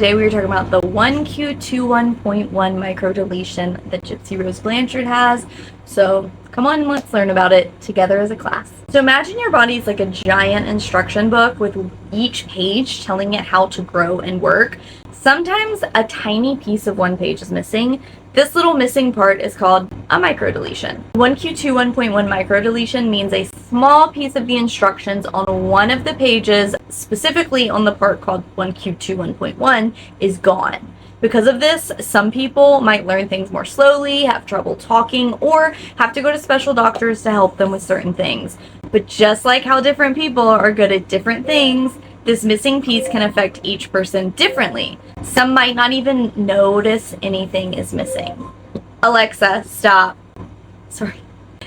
Today we were talking about the 1q21.1 microdeletion that Gypsy Rose Blanchard has. So come on, let's learn about it together as a class. So imagine your body's like a giant instruction book with each page telling it how to grow and work. Sometimes a tiny piece of one page is missing. This little missing part is called a microdeletion. 1q21.1 microdeletion means a small piece of the instructions on one of the pages, specifically on the part called 1q21.1, is gone. Because of this, some people might learn things more slowly, have trouble talking, or have to go to special doctors to help them with certain things. But just like how different people are good at different things, this missing piece can affect each person differently. Some might not even notice anything is missing. Alexa, stop. Sorry.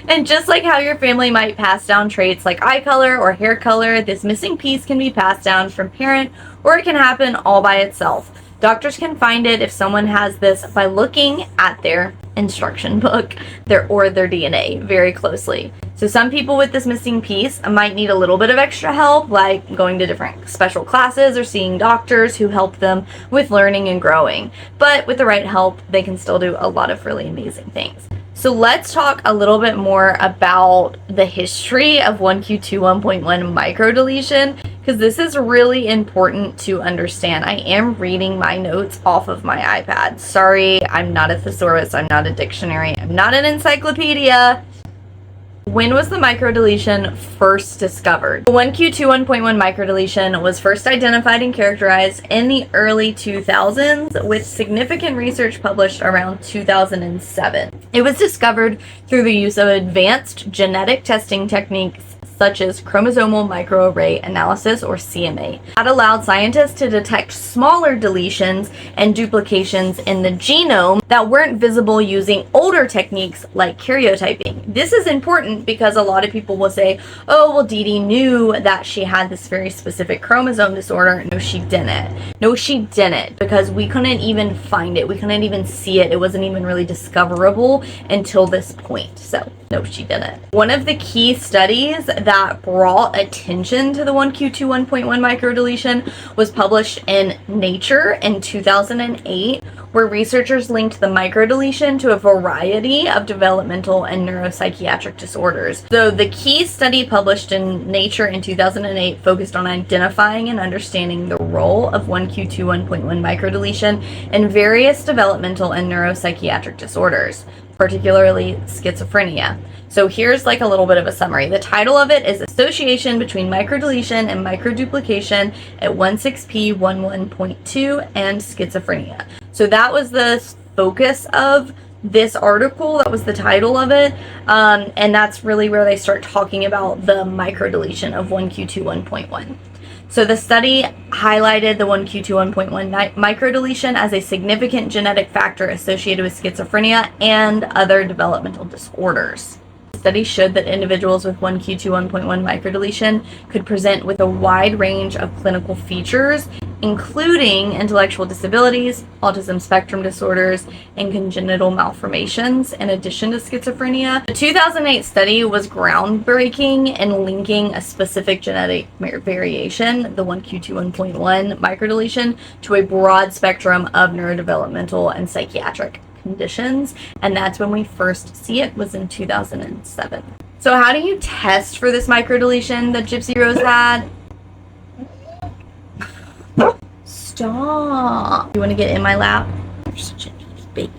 And just like how your family might pass down traits like eye color or hair color, this missing piece can be passed down from parent, or it can happen all by itself. Doctors can find it if someone has this by looking at their instruction book or their DNA very closely. So some people with this missing piece might need a little bit of extra help, like going to different special classes or seeing doctors who help them with learning and growing. But with the right help, they can still do a lot of really amazing things. So let's talk a little bit more about the history of 1q21.1 microdeletion, because this is really important to understand. I am reading my notes off of my iPad. Sorry, I'm not a thesaurus, I'm not a dictionary, I'm not an encyclopedia. When was the microdeletion first discovered? The 1q21.1 microdeletion was first identified and characterized in the early 2000s, with significant research published around 2007. It was discovered through the use of advanced genetic testing techniques such as chromosomal microarray analysis, or CMA. That allowed scientists to detect smaller deletions and duplications in the genome that weren't visible using older techniques like karyotyping. This is important because a lot of people will say, oh, well, Dee Dee knew that she had this very specific chromosome disorder. No, she didn't. No, she didn't, because we couldn't even find it. We couldn't even see it. It wasn't even really discoverable until this point. So, no, she didn't. One of the key studies that brought attention to the 1q21.1 microdeletion was published in Nature in 2008, where researchers linked the microdeletion to a variety of developmental and neuropsychiatric disorders. So the key study published in Nature in 2008 focused on identifying and understanding the role of 1q21.1 microdeletion in various developmental and neuropsychiatric disorders, particularly schizophrenia. So here's like a little bit of a summary. The title of it is Association Between Microdeletion and Microduplication at 16p11.2 and Schizophrenia. So that was the focus of this article. That was the title of it. And that's really where they start talking about the microdeletion of 1q21.1. So the study highlighted the 1q21.1 microdeletion as a significant genetic factor associated with schizophrenia and other developmental disorders. The study showed that individuals with 1q21.1 microdeletion could present with a wide range of clinical features, including intellectual disabilities, autism spectrum disorders, and congenital malformations, in addition to schizophrenia. The 2008 study was groundbreaking in linking a specific genetic variation, the 1q21.1 microdeletion, to a broad spectrum of neurodevelopmental and psychiatric conditions, and that's when we first see it, was in 2007. So how do you test for this microdeletion that Gypsy Rose had? Stop. You want to get in my lap? You're such a baby.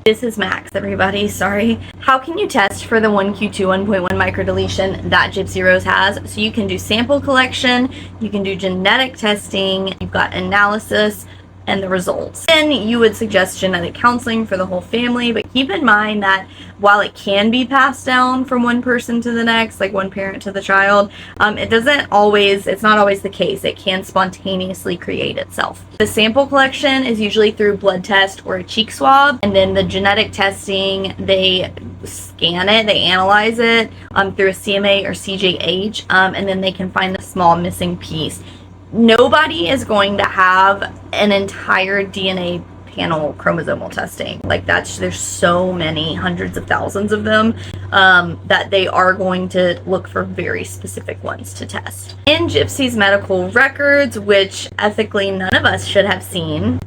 This is Max, everybody. Sorry. How can you test for the 1q21.1 microdeletion that Gypsy Rose has? So you can do sample collection, you can do genetic testing, you've got analysis, and the results. Then you would suggest genetic counseling for the whole family, but keep in mind that while it can be passed down from one person to the next, like one parent to the child, it's not always the case. It can spontaneously create itself. The sample collection is usually through blood test or a cheek swab, and then the genetic testing, they scan it, they analyze it through a CMA or CJH, and then they can find the small missing piece. Nobody is going to have an entire DNA panel chromosomal testing. Like there's so many, hundreds of thousands of them, that they are going to look for very specific ones to test. In Gypsy's medical records, which ethically none of us should have seen,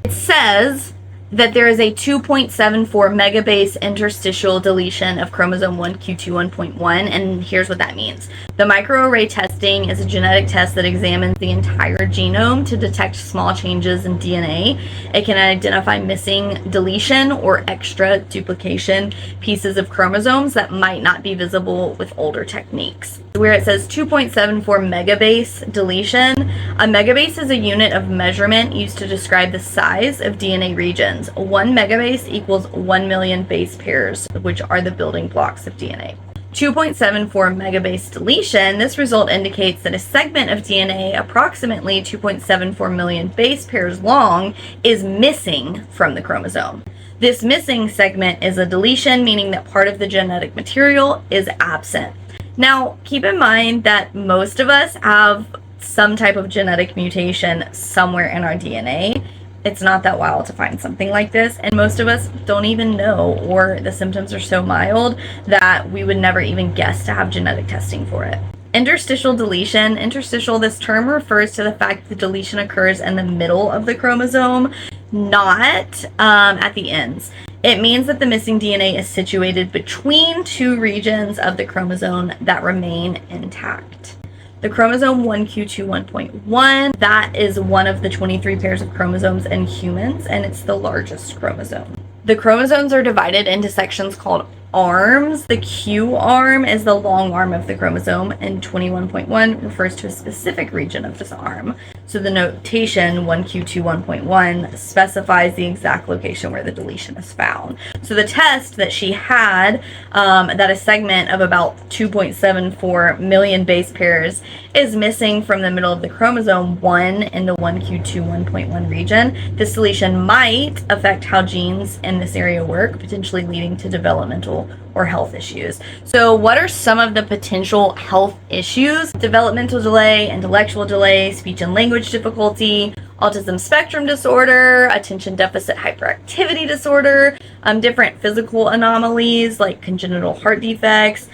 it says that there is a 2.74 megabase interstitial deletion of chromosome 1q21.1, and here's what that means. The microarray testing is a genetic test that examines the entire genome to detect small changes in DNA. It can identify missing, deletion, or extra duplication pieces of chromosomes that might not be visible with older techniques. Where it says 2.74 megabase deletion, a megabase is a unit of measurement used to describe the size of DNA regions. 1 megabase equals 1 million base pairs, which are the building blocks of DNA. 2.74 megabase deletion, this result indicates that a segment of DNA approximately 2.74 million base pairs long is missing from the chromosome. This missing segment is a deletion, meaning that part of the genetic material is absent. Now, keep in mind that most of us have some type of genetic mutation somewhere in our DNA. It's not that wild to find something like this, and most of us don't even know, or the symptoms are so mild that we would never even guess to have genetic testing for it. Interstitial deletion. Interstitial, this term refers to the fact that the deletion occurs in the middle of the chromosome, not at the ends. It means that the missing DNA is situated between two regions of the chromosome that remain intact. The chromosome 1q21.1, that is one of the 23 pairs of chromosomes in humans, and it's the largest chromosome. The chromosomes are divided into sections called arms. The Q arm is the long arm of the chromosome, and 21.1 refers to a specific region of this arm. So the notation 1q21.1 specifies the exact location where the deletion is found. So the test that she had, that a segment of about 2.74 million base pairs is missing from the middle of the chromosome 1 in the 1q21.1 region. This deletion might affect how genes in this area work, potentially leading to developmental or health issues. So what are some of the potential health issues? Developmental delay, intellectual delay, speech and language difficulty, autism spectrum disorder, attention deficit hyperactivity disorder, different physical anomalies like congenital heart defects,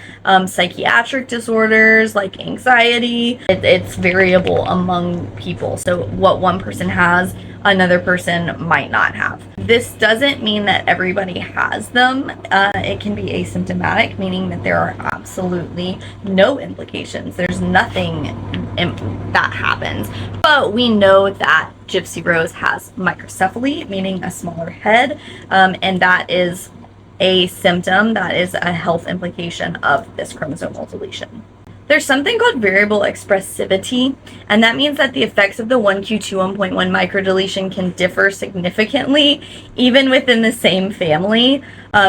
psychiatric disorders like anxiety. It's variable among people. So what one person has, another person might not have. This doesn't mean that everybody has them. It can be asymptomatic, meaning that there are absolutely no implications. There's nothing that happens. But we know that Gypsy Rose has microcephaly, meaning a smaller head, and that is a symptom, that is a health implication of this chromosomal deletion. There's something called variable expressivity, and that means that the effects of the 1q21.1 microdeletion can differ significantly, even within the same family.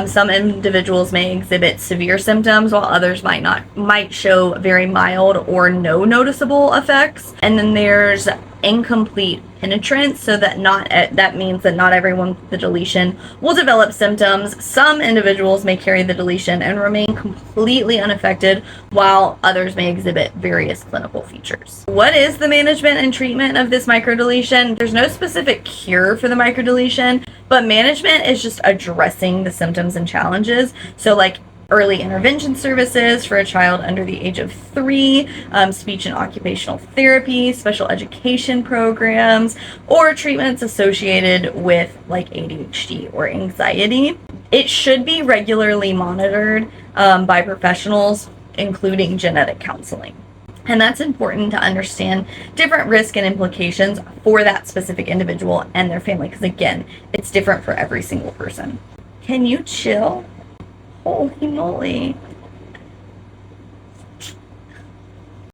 Some individuals may exhibit severe symptoms, while others might show very mild or no noticeable effects. And then there's incomplete penetrance, so that means that not everyone with the deletion will develop symptoms. Some individuals may carry the deletion and remain completely unaffected, while others may exhibit various clinical features. What is the management and treatment of this microdeletion? There's no specific cure for the microdeletion, but management is just addressing the symptoms and challenges. So like early intervention services for a child under the age of 3, speech and occupational therapy, special education programs, or treatments associated with like ADHD or anxiety. It should be regularly monitored by professionals, including genetic counseling. And that's important to understand different risks and implications for that specific individual and their family, because again, it's different for every single person. Can you chill? Holy moly.